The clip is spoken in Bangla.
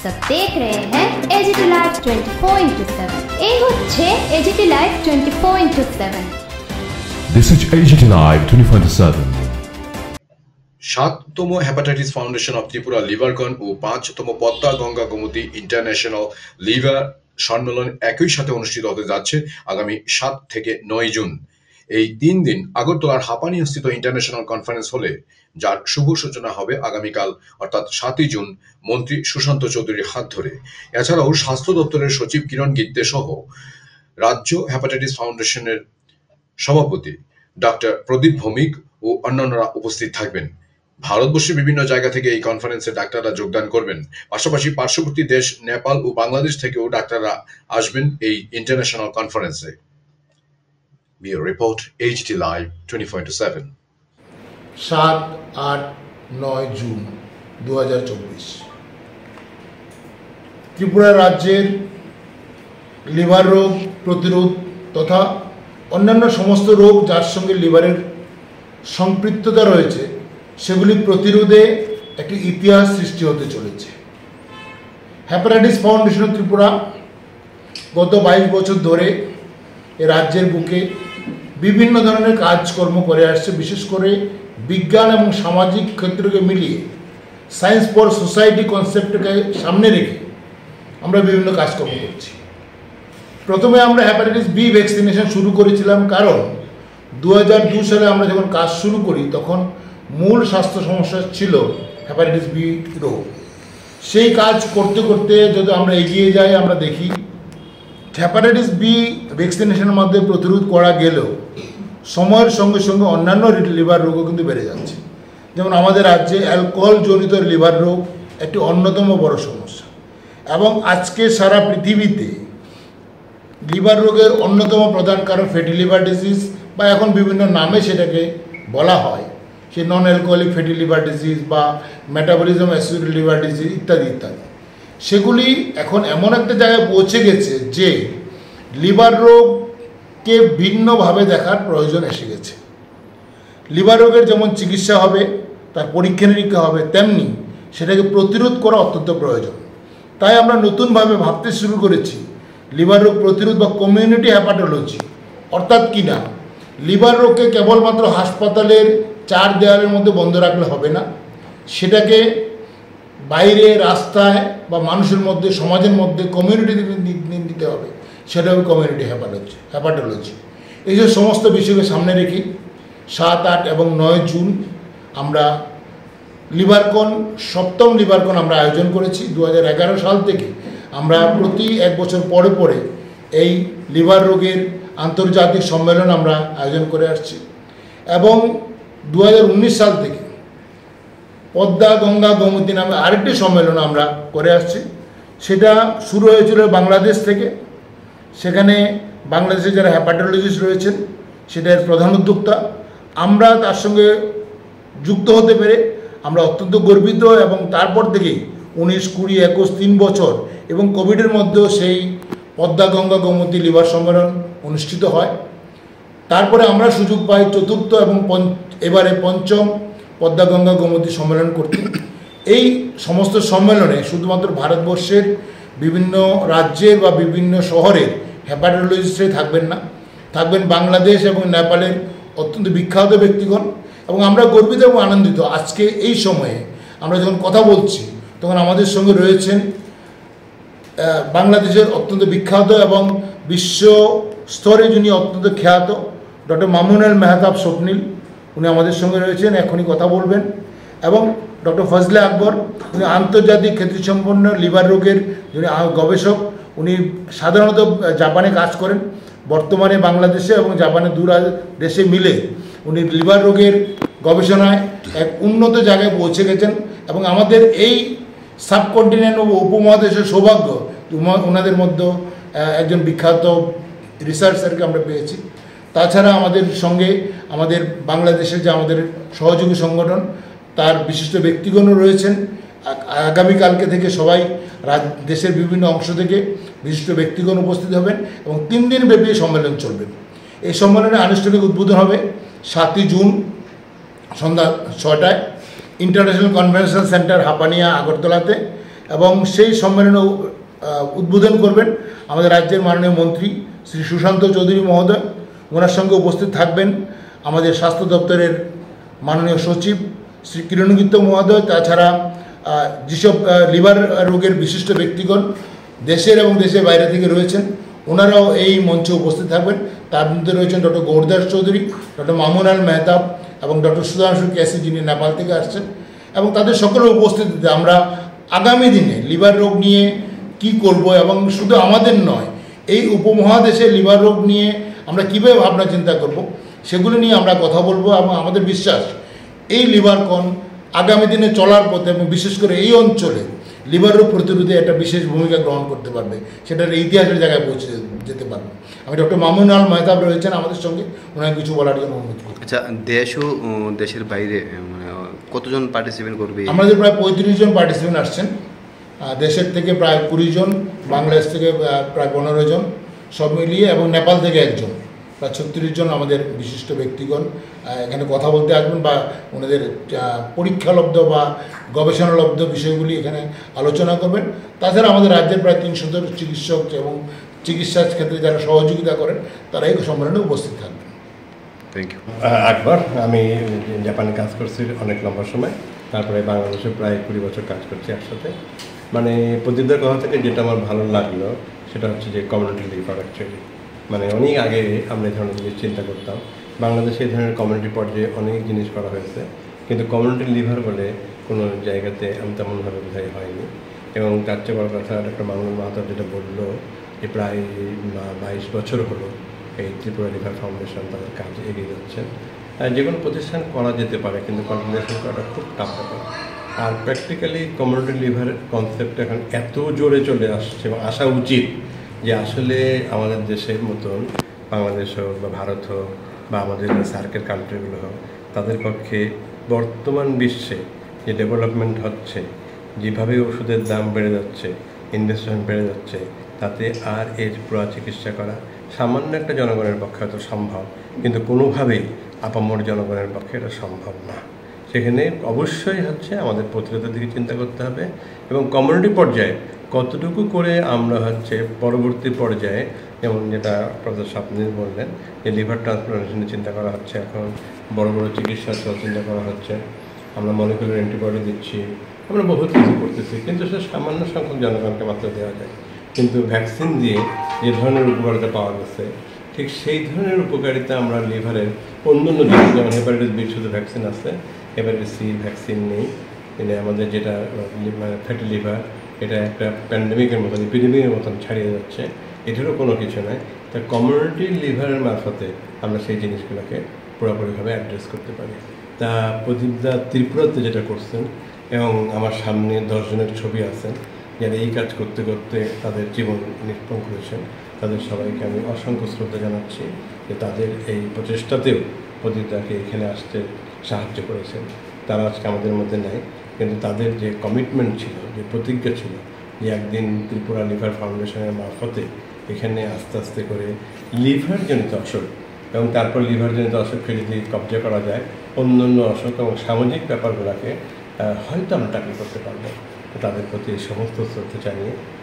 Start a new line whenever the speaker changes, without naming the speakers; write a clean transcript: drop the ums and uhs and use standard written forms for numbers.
सब देख रहे हैं एजीटी लाइव 24/7 এই হচ্ছে AGT live 24/7
This is AGT Live 24/7
7তম hepatitis foundation of Tripura Livercon ও 5তম পদ্মা গঙ্গা গোমতী ইন্টারন্যাশনাল লিভার সম্মেলন একই সাথে অনুষ্ঠিত হতে যাচ্ছে আগামী 7 থেকে 9 জুন। এই 3 দিন আগরতলার হাপানিয়াস্থিত ইন্টারন্যাশনাল কনফারেন্স হলে যার শুভ সূচনা হবে আগামীকাল অর্থাৎ 7 জুন মন্ত্রী সুশান্ত চৌধুরীর হাত ধরে। এছাড়াও স্বাস্থ্য দপ্তরের সচিব কিরণ গিত্তে সহ রাজ্য হেপাটাইটিস ফাউন্ডেশনের সভাপতি ডক্টর প্রদীপ ভৌমিক ও অন্যান্যরা উপস্থিত থাকবেন। ভারতবর্ষের বিভিন্ন জায়গা থেকে এই কনফারেন্সে ডাক্তাররা যোগদান করবেন। পাশাপাশি পার্শ্ববর্তী দেশ নেপাল ও বাংলাদেশ থেকেও ডাক্তাররা আসবেন এই ইন্টারন্যাশনাল কনফারেন্সে। Bureau Report, AGT Live 24/7
7, 8, 9 June 2024 Tripura রাজ্যের লিভার রোগ প্রতিরোধ তথা অন্যান্য সমস্ত রোগ যার সঙ্গে লিভারের সম্পৃক্ততা রয়েছে সেগুলি প্রতিরোধে একটি ইতিহাস সৃষ্টি হতে চলেছে। হেপাটাইটিস ফাউন্ডেশন অফ ত্রিপুরা গত 22 বছর ধরে এ রাজ্যের বুকে বিভিন্ন ধরনের কাজকর্ম করে আসছে, বিশেষ করে বিজ্ঞান এবং সামাজিক ক্ষেত্রকে মিলিয়ে সায়েন্স ফর সোসাইটি কনসেপ্টকে সামনে রেখে আমরা বিভিন্ন কাজকর্ম করছি। প্রথমে আমরা হেপাটাইটিস বি ভ্যাকসিনেশন শুরু করেছিলাম, কারণ 2002 সালে আমরা যখন কাজ শুরু করি তখন মূল স্বাস্থ্য সমস্যা ছিল হেপাটাইটিস বি রোগ। সেই কাজ করতে করতে যদি আমরা এগিয়ে যাই আমরা দেখি হেপাটাইটিস বি ভ্যাকসিনেশনের মাধ্যমে প্রতিরোধ করা গেলেও সময়ের সঙ্গে সঙ্গে অন্যান্য লিভার রোগও কিন্তু বেড়ে যাচ্ছে। যেমন আমাদের রাজ্যে অ্যালকোহল জনিত লিভার রোগ একটি অন্যতম বড় সমস্যা, এবং আজকে সারা পৃথিবীতে লিভার রোগের অন্যতম প্রধান কারণ ফ্যাটি লিভার ডিজিজ, বা এখন বিভিন্ন নামে সেটাকে বলা হয়, সে non alcoholic fatty liver disease বা মেটাবলিজম অ্যাসোসিয়েটেড লিভার ডিজিজ ইত্যাদি ইত্যাদি। সেগুলি এখন এমন একটা জায়গায় পৌঁছে গেছে যে লিভার রোগকে ভিন্নভাবে দেখার প্রয়োজন এসে গেছে। লিভার রোগের যেমন চিকিৎসা হবে, তার পরীক্ষা নিরীক্ষা হবে, তেমনি সেটাকে প্রতিরোধ করা অত্যন্ত প্রয়োজন। তাই আমরা নতুনভাবে ভাবতে শুরু করেছি লিভার রোগ প্রতিরোধ বা কমিউনিটি হেপাটোলজি। অর্থাৎ কি না, লিভার রোগকে কেবলমাত্র হাসপাতালের 4 দেওয়ালের মধ্যে বন্ধ রাখলে হবে না, সেটাকে বাইরে রাস্তায় বা মানুষের মধ্যে সমাজের মধ্যে কমিউনিটিতে নিতে হবে। সেটা হবে কমিউনিটি হেপাটোলজি। এই যে সমস্ত বিষয়কে সামনে রেখে 7, 8 এবং 9 জুন আমরা লিভারকন 7তম লিভারকন আমরা আয়োজন করেছি। 2011 সাল থেকে আমরা প্রতি 1 বছর পরে পরে এই লিভার রোগের আন্তর্জাতিক সম্মেলন আমরা আয়োজন করে আসছি, এবং 2019 সাল থেকে পদ্মা গঙ্গা গোমতী নামে আরেকটি সম্মেলন আমরা করে আসছি। সেটা শুরু হয়েছিল বাংলাদেশ থেকে। সেখানে বাংলাদেশে যারা হেপাটোলজিস্ট রয়েছেন সেটার প্রধান উদ্যোক্তা, আমরা তার সঙ্গে যুক্ত হতে পেরে আমরা অত্যন্ত গর্বিত। এবং তারপর থেকেই 19, 20, 21, 3 বছর এবং কোভিডের মধ্যেও সেই পদ্মা গঙ্গা গোমতী লিভার সম্মেলন অনুষ্ঠিত হয়। তারপরে আমরা সুযোগ পাই 4র্থ এবং এবারে 5ম পদ্মা গঙ্গা গোমতী সম্মেলন করতে। এই সমস্ত সম্মেলনে শুধুমাত্র ভারতবর্ষের বিভিন্ন রাজ্যের বা বিভিন্ন শহরের হেপাটোলজিস্টরাই থাকবেন না, থাকবেন বাংলাদেশ এবং নেপালের অত্যন্ত বিখ্যাত ব্যক্তিগণ। এবং আমরা গর্বিত এবং আনন্দিত আজকে এই সময়ে আমরা যখন কথা বলছি তখন আমাদের সঙ্গে রয়েছেন বাংলাদেশের অত্যন্ত বিখ্যাত এবং বিশ্ব স্তরে যিনি অত্যন্ত খ্যাত ডক্টর মামুনুল মেহতাব স্বপ্নিল, উনি আমাদের সঙ্গে রয়েছেন, এখনই কথা বলবেন। এবং ডক্টর ফজলে আকবর, উনি আন্তর্জাতিক খ্যাতিসম্পন্ন লিভার রোগের যিনি গবেষক। উনি সাধারণত জাপানে কাজ করেন, বর্তমানে বাংলাদেশে এবং জাপানে 2 দেশে মিলে উনি লিভার রোগের গবেষণায় এক উন্নত জায়গায় পৌঁছে গেছেন। এবং আমাদের এই সাবকন্টিনেন্ট ও উপমহাদেশের সৌভাগ্য ওনাদের মধ্যে একজন বিখ্যাত রিসার্চারকে আমরা পেয়েছি। তাছাড়া আমাদের সঙ্গে আমাদের বাংলাদেশের যে আমাদের সহযোগী সংগঠন তার বিশিষ্ট ব্যক্তিগণও রয়েছেন। আগামীকালকে থেকে সবাই দেশের বিভিন্ন অংশ থেকে বিশিষ্ট ব্যক্তিগণ উপস্থিত হবেন এবং 3 দিন ব্যাপী সম্মেলন চলবে। এই সম্মেলনের আনুষ্ঠানিক উদ্বোধন হবে 7 জুন সন্ধ্যা 6টায় ইন্টারন্যাশনাল কনভেনশন সেন্টার হাপানিয়া আগরতলাতে, এবং সেই সম্মেলনে উদ্বোধন করবেন আমাদের রাজ্যের মাননীয় মন্ত্রী শ্রী সুশান্ত চৌধুরী মহোদয়। ওনার সঙ্গে উপস্থিত থাকবেন আমাদের স্বাস্থ্য দপ্তরের মাননীয় সচিব শ্রী কিরণগীত মহোদয়। তাছাড়া যেসব লিভার রোগের বিশিষ্ট ব্যক্তিগণ দেশের এবং দেশের বাইরে থেকে রয়েছেন ওনারাও এই মঞ্চে উপস্থিত থাকবেন। তার মধ্যে রয়েছেন ডক্টর গৌরদাস চৌধুরী, ডক্টর মামুনাল মেহতাব এবং ডক্টর সুধাংশু ক্যাসি, যিনি নেপাল থেকে আসছেন। এবং তাদের সকলের উপস্থিতিতে আমরা আগামী দিনে লিভার রোগ নিয়ে কি করব এবং শুধু আমাদের নয়, এই উপমহাদেশে লিভার রোগ নিয়ে আমরা কীভাবে ভাবনা চিন্তা করব সেগুলো নিয়ে আমরা কথা বলবো। এবং আমাদের বিশ্বাস এই লিভারকন আগামী দিনে চলার পথে এবং বিশেষ করে এই অঞ্চলে লিভার রোগ প্রতিরোধে একটা বিশেষ ভূমিকা গ্রহণ করতে পারবে, সেটার ইতিহাসের জায়গায় পৌঁছে যেতে পারবে। আমি ডক্টর মামুনাল মেহতাব রয়েছেন আমাদের সঙ্গে, ওনাকে কিছু বলার জন্য অনুরোধ করি।
আচ্ছা, দেশ ও দেশের বাইরে কতজন পার্টিসিপেট করবে?
আমাদের প্রায় 35 জন পার্টিসিপেন্ট আসছেন। দেশের থেকে প্রায় 20 জন, বাংলাদেশ থেকে প্রায় 15 জন, সব মিলিয়ে, এবং নেপাল থেকে একজন, প্রায় 36 জন আমাদের বিশিষ্ট ব্যক্তিগণ এখানে কথা বলতে আসবেন বা ওনাদের পরীক্ষালব্ধ বা গবেষণালব্ধ বিষয়গুলি এখানে আলোচনা করবেন। তাছাড়া আমাদের রাজ্যের প্রায় 300 জন চিকিৎসক এবং চিকিৎসার ক্ষেত্রে যারা সহযোগিতা করেন তারা এই সম্মেলনে উপস্থিত থাকবেন।
Thank you.
আকবর, আমি জাপানে কাজ করছি অনেক লম্বা সময়, তারপরে বাংলাদেশে প্রায় 20 বছর কাজ করছি একসাথে। মানে প্রতিদার কথা থেকে যেটা আমার ভালো লাগলো সেটা হচ্ছে যে কমিউনিটি লিভার। অ্যাকচুয়ালি মানে অনেক আগে আমরা এই ধরনের জিনিস চিন্তা করতাম। বাংলাদেশে এই ধরনের কমিউনিটি পর্যায়ে অনেক জিনিস করা হয়েছে, কিন্তু কমিউনিটি লিভার বলে কোনো জায়গাতে আমি তেমনভাবে বোঝাই হয়নি। এবং তার চেয়ে বড় কথা ডক্টর মামুনুল মাহাতো যেটা বললো যে প্রায় 22 বছর হলো এই ত্রিপুরা লিভার ফাউন্ডেশন তাদের কাজ এগিয়ে যাচ্ছে। যে কোনো প্রতিষ্ঠান করা যেতে পারে, কিন্তু কন্টিনিউশন করাটা খুব টাফ ব্যাপার। আর প্র্যাকটিক্যালি কমিউনিটি লিভার কনসেপ্টটা এখন এত জোরে চলে আসছে এবং আসা উচিত যে আসলে আমাদের দেশের মতন বাংলাদেশ হোক বা ভারত হোক বা আমাদের সার্কের কান্ট্রিগুলো হোক, তাদের পক্ষে বর্তমান বিশ্বে যে ডেভেলপমেন্ট হচ্ছে, যেভাবে ওষুধের দাম বেড়ে যাচ্ছে, ইনভেস্টমেন্ট বেড়ে যাচ্ছে, তাতে আর এর পুরা চিকিৎসা করা সামান্য একটা জনগণের পক্ষে হয়তো সম্ভব, কিন্তু কোনোভাবেই আপামর জনগণের পক্ষে এটা সম্ভব না। সেখানে অবশ্যই হচ্ছে আমাদের প্রতিরোধের দিকে চিন্তা করতে হবে এবং কমিউনিটি পর্যায়ে কতটুকু করে আমরা হচ্ছে পরবর্তী পর্যায়ে, যেমন যেটা প্রফেসর স্বপ্নীল বললেন যে লিভার ট্রান্সপ্লান্টেশনের চিন্তা করা হচ্ছে, এখন বড় বড় চিকিৎসার চিন্তা করা হচ্ছে, আমরা মলিকুলার অ্যান্টিবডি দিচ্ছি, আমরা বহুত কিছু করতেছি, কিন্তু সে সামান্য সংখ্যক জনগণকে মাত্র দেওয়া যায়। কিন্তু ভ্যাকসিন দিয়ে যে ধরনের উপকারিতা পাওয়া গেছে, ঠিক সেই ধরনের উপকারিতা আমরা লিভারের অন্য জিনিস, যেমন হেপাটাইটিস বি শুধু ভ্যাকসিন আছে, হেপাটাইটিস সি ভ্যাকসিন নেই। মানে আমাদের যেটা ফ্যাটি লিভার, এটা একটা প্যান্ডেমিকের মতন, এপিডেমিকের মতন ছাড়িয়ে যাচ্ছে, এটারও কোনো কিছু নয়। তা কমিউনিটি লিভারের মারফতে আমরা সেই জিনিসগুলোকে পুরোপুরিভাবে অ্যাড্রেস করতে পারি। তা প্রদীপদা ত্রিপুরাতে যেটা করছেন, এবং আমার সামনে 10 জনের ছবি আছেন যারা এই কাজ করতে করতে তাদের জীবন নির্পণ করেছেন, তাদের সবাইকে আমি অসংখ্য শ্রদ্ধা জানাচ্ছি যে তাদের এই প্রচেষ্টাতেও প্রদীপদাকে এখানে আসতে সাহায্য করেছেন। তারা আজকে আমাদের মধ্যে নেয়, কিন্তু তাদের যে কমিটমেন্ট ছিল, যে প্রতিজ্ঞা ছিল যে একদিন ত্রিপুরা লিভার ফাউন্ডেশনের মারফতে এখানে আস্তে আস্তে করে লিভারজনিত অসুখ এবং তারপর লিভারজনিত অসুখকে যদি কবজা করা যায়, অন্য অন্য অসুখ এবং সামাজিক ব্যাপারগুলোকে হয়তো আমরা ট্যাকল করতে পারবো। তাদের প্রতি সমস্ত শ্রদ্ধা জানিয়ে